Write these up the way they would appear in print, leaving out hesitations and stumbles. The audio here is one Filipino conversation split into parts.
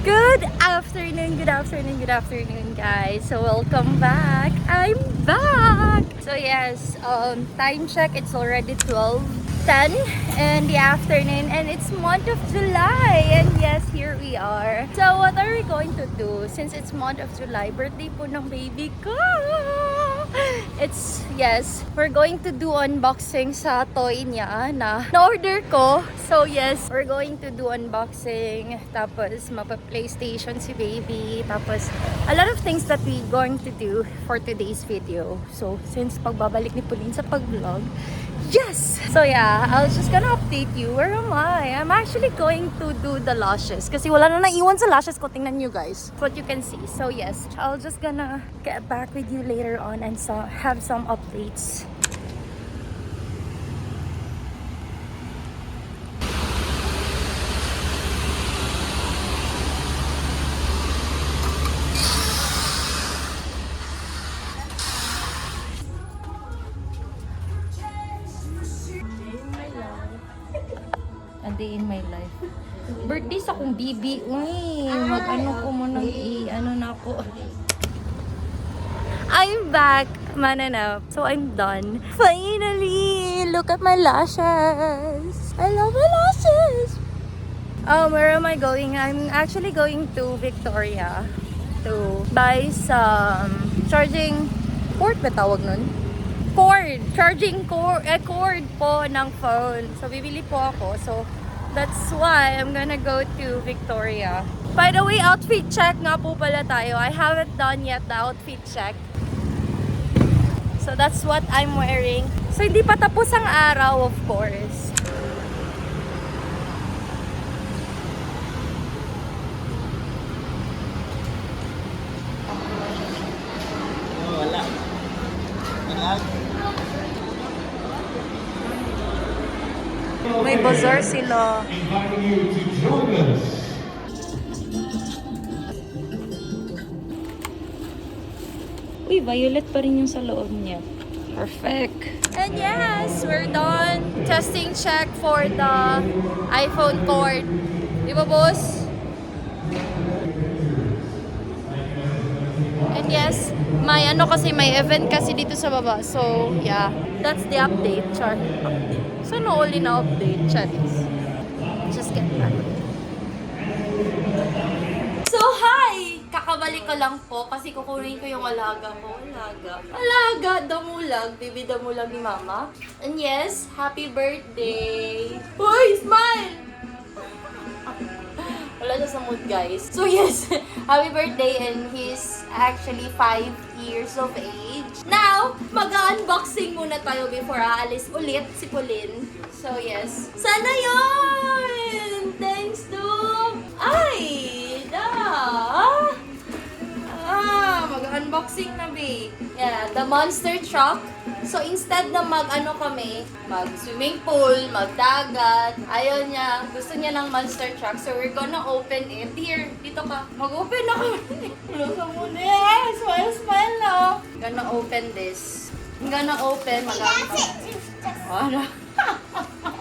Good afternoon, good afternoon, good afternoon, guys. So welcome back. I'm back. So yes, time check. It's already 12:10 in the afternoon, and it's month of July. And yes, here we are. So what are we going to do since it's month of July? Birthday po ng baby ko. Yes, we're going to do unboxing sa toy niya na order ko. So yes, we're going to do unboxing. Tapos mapa-PlayStation si baby. Tapos a lot of things that we going to do for today's video. So since pagbabalik ni Pauline sa pag-vlog, yes! So yeah, I was just gonna update you. Where am I? I'm actually going to do the lashes. Kasi wala na naiwan sa lashes ko. Tingnan nyo guys. What you can see. So yes, I'll just gonna get back with you later on and have some updates. A day in my life. Birthday sa kong bibi. Uy, mag-ano ko muna ano na ako. I'm back, mananap. So I'm done. Finally! Look at my lashes. I love my lashes. Where am I going? I'm actually going to Victoria to buy some charging cord ba tawag nun? Charging cord po ng phone. So, bibili po ako. So, that's why I'm gonna go to Victoria. By the way, outfit check nga po pala tayo. I haven't done yet the outfit check. So, that's what I'm wearing. So, hindi pa tapos ang araw, of course. May bazaar sila. Uy, violet pa rin yung sa loob niya. Perfect. And yes, we're done. Testing check for the iPhone cord. Di ba, boss? And yes, may event kasi dito sa baba. So, yeah. That's the update, char. So, no only na update, charis. Just get back. So, hi! Kakabalik ko lang po kasi kukunin ko yung alaga ko. Alaga, damulag. Baby damulag ni mama. And yes, happy birthday! Uy, smile! Wala siya sa mood, guys. So yes, happy birthday, and he's actually 5 years of age. Now, mag-unboxing muna tayo before aalis ulit si Pauline. So yes, sana yun! Thanks to... mag-unboxing na, babe. Yeah, the monster truck. So, instead na mag-swimming pool, magdagat, ayaw niya, gusto niya ng monster truck. So, we're gonna open it. Here, dito ka. Mag-open na kami. Close mo muna. Yeah, smile na. Gonna open this. I'm gonna open.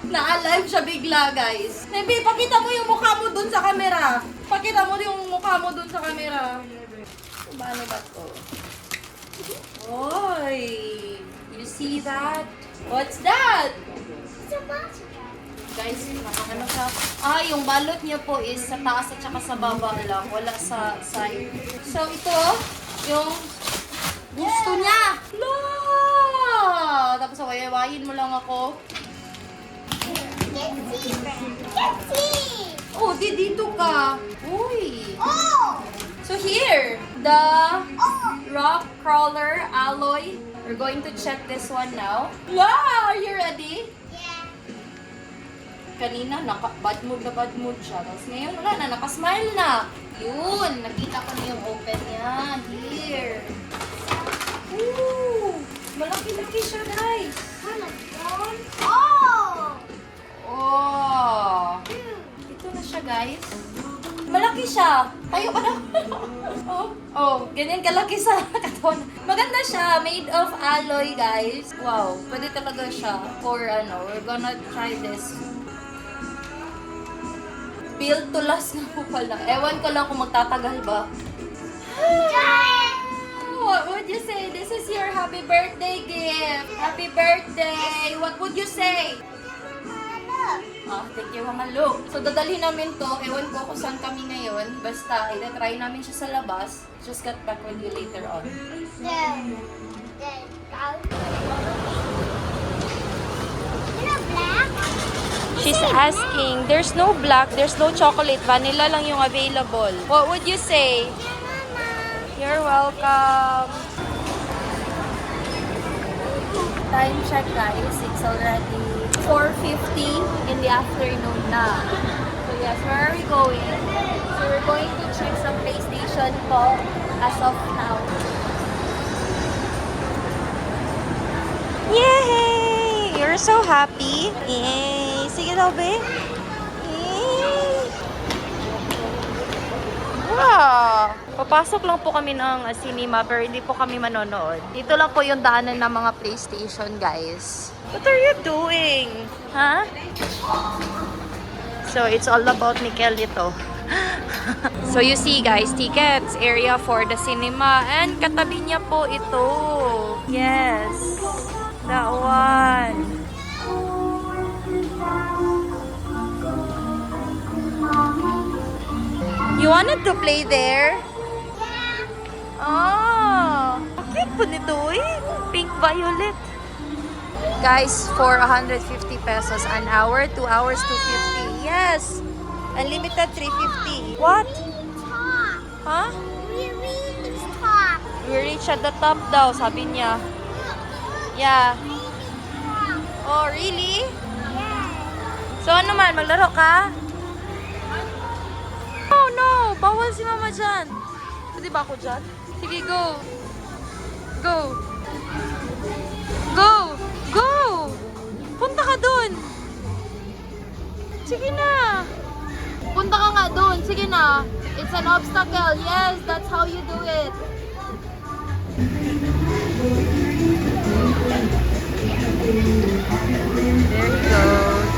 Na-alive siya bigla, guys. Nebi, pakita mo yung mukha mo dun sa camera. Pakita mo yung mukha mo dun sa camera. Paano ba to? Oy! You see that? What's that? It's a monster. Guys, nakakano siya. Yung balot niya po is sa taas at saka sa baba lang. Wala sa side. So, ito, yung gusto niya. Tapos, wayawayin mo lang ako. Let's see. Oh, dito ka. Uy. Oh. So here, the rock crawler alloy. We're going to check this one now. Wow, are you ready? Yeah. Kanina, bad mood siya. Tapos ngayon, wala na, nakasmile na. Yun, nakita ko na yung open niya. Here. Ooh, malaki-laki siya, guys. Oh. Oh. Ito na siya, guys. Malaki siya. Tayo ka na. Ganyan kalaki sa katawan. Maganda siya. Made of alloy, guys. Wow. Pwede talaga siya for we're gonna try this. Build to last na po pala. Ewan ko lang kung magtatagal ba. What would you say? This is your happy birthday gift. Happy birthday. What would you say? Ah, thank you, Mama Lu. So, dadalhin namin to. Ewan ko kung saan kami ngayon. Basta, itatry namin siya sa labas. Just get back with you later on. She's asking, there's no black, there's no chocolate. Vanilla lang yung available. What would you say? You're welcome. Time check, guys. It's already 4:50 in the afternoon na. So yes, where are we going? So we're going to check some PlayStation po as of now. Yay! You're so happy. Yay! Sige daw, be. Yay! Wow! Papasok lang po kami ng cinema pero hindi po kami manonood. Dito lang po yung daanan ng mga PlayStation, guys. What are you doing? Huh? So, it's all about Nickel ito. So, you see, guys, tickets, area for the cinema. And katabi niya po ito. Yes. That one. You wanted to play there? Oh, cute po nito eh. Pink violet. Guys, for 150 pesos an hour, 2 hours 250. Yes. Unlimited 350. What? Huh? We reach at the top daw, sabi niya. Yeah. Oh, really? So ano man, maglaro ka? Oh no, bawal si mama dyan. Pwede ba ako dyan? Sige, go. Go. Go. Go. Punta ka dun. Sige na. Punta ka nga dun. Sige na. It's an obstacle. Yes, that's how you do it. There he goes.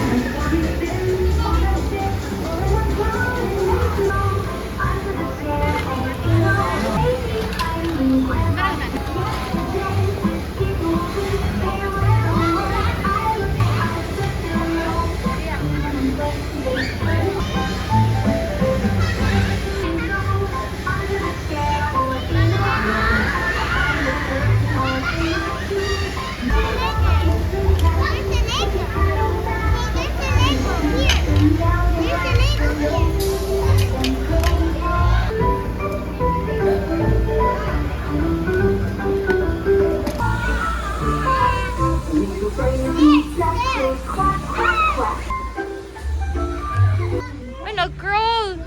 Ay, nag-crawl!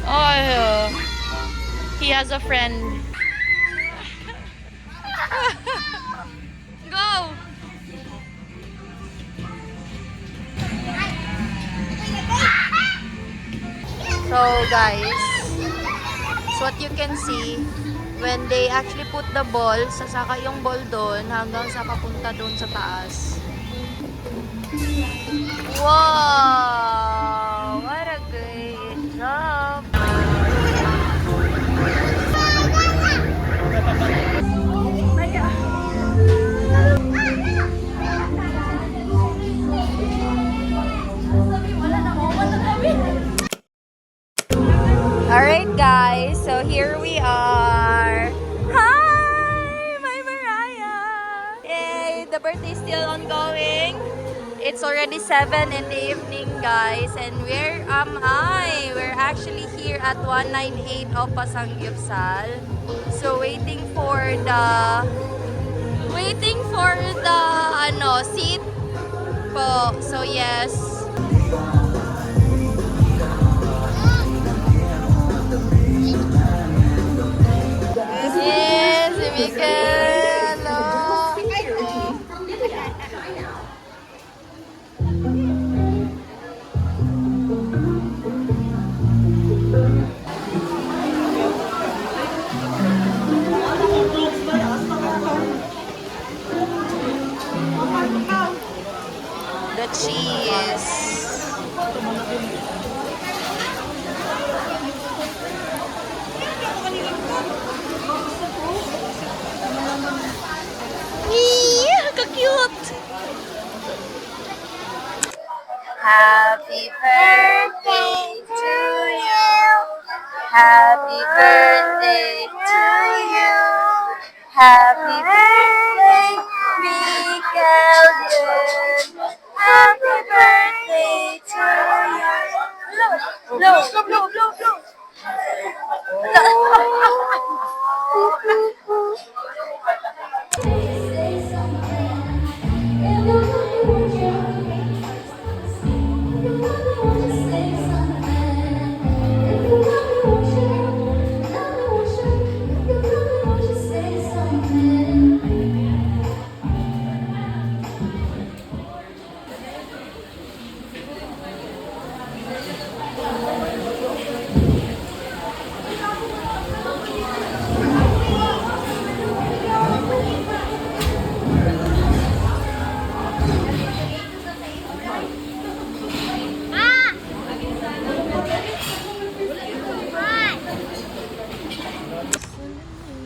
Oh, he has a friend. Go! So guys, so what you can see, when they actually put the ball, sasaka yung ball doon hanggang sa papunta doon sa taas. Wow! What a great job! Alright guys, so here we are. Hi! My Mariah! Yay! The birthday is still ongoing. It's already 7 in the evening, guys. And where am I? We're actually here at 198 of Pasangyupsal. So waiting for the seat po. So yes. Yes, si Miguel. Hello. cheese. Ka-cute! Happy birthday to you. Happy birthday to you. Happy birthday, Miguel. Happy birthday to you. Blow, blow, blow, blow, blow.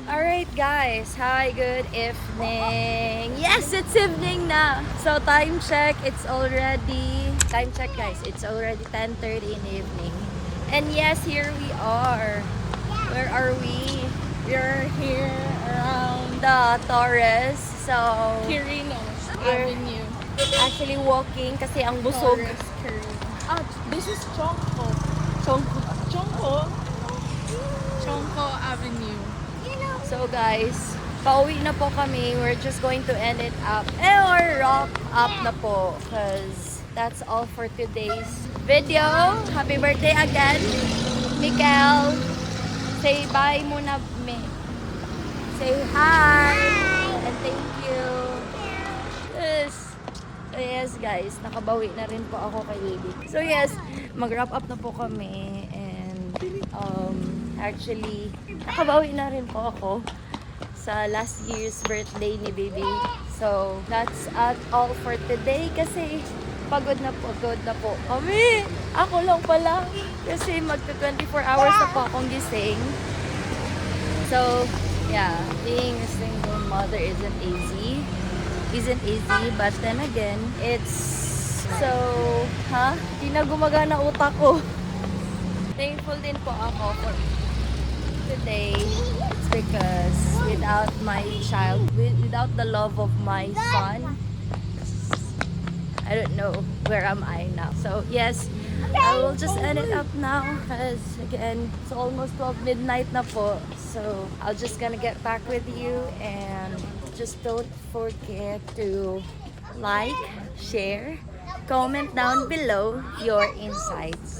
Alright guys, hi, good evening. Yes, it's evening na. So time check, time check guys, it's already 10:30 in the evening. And yes, here we are. Where are we? We're here around the Torres. So, Quirinos We're- Avenue. actually walking kasi ang busog. Torres Quirino. Ah, this is Chongko. Chongko Avenue. So guys, pauwi na po kami. We're just going to end it up. Or wrap up na po. Because that's all for today's video. Happy birthday again, Mikael. Say bye muna, me. Say hi. And thank you. Yes. So yes guys, nakabawi na rin po ako kay baby. So yes, mag-wrap up na po kami. And actually, nakabawi na rin po ako sa last year's birthday ni baby. So, that's all for today kasi pagod na po kami. Ako lang pala kasi magta 24 hours na po akong gising. So, yeah, being a single mother isn't easy, but then again, it's so, di na gumagana utak ko. Thankful din po ako for today. It's because without my child, without the love of my son, I don't know where am I now. So yes, I will just end it up now because again, it's almost 12 midnight na po. So I'll just gonna get back with you and just don't forget to like, share, comment down below your insights.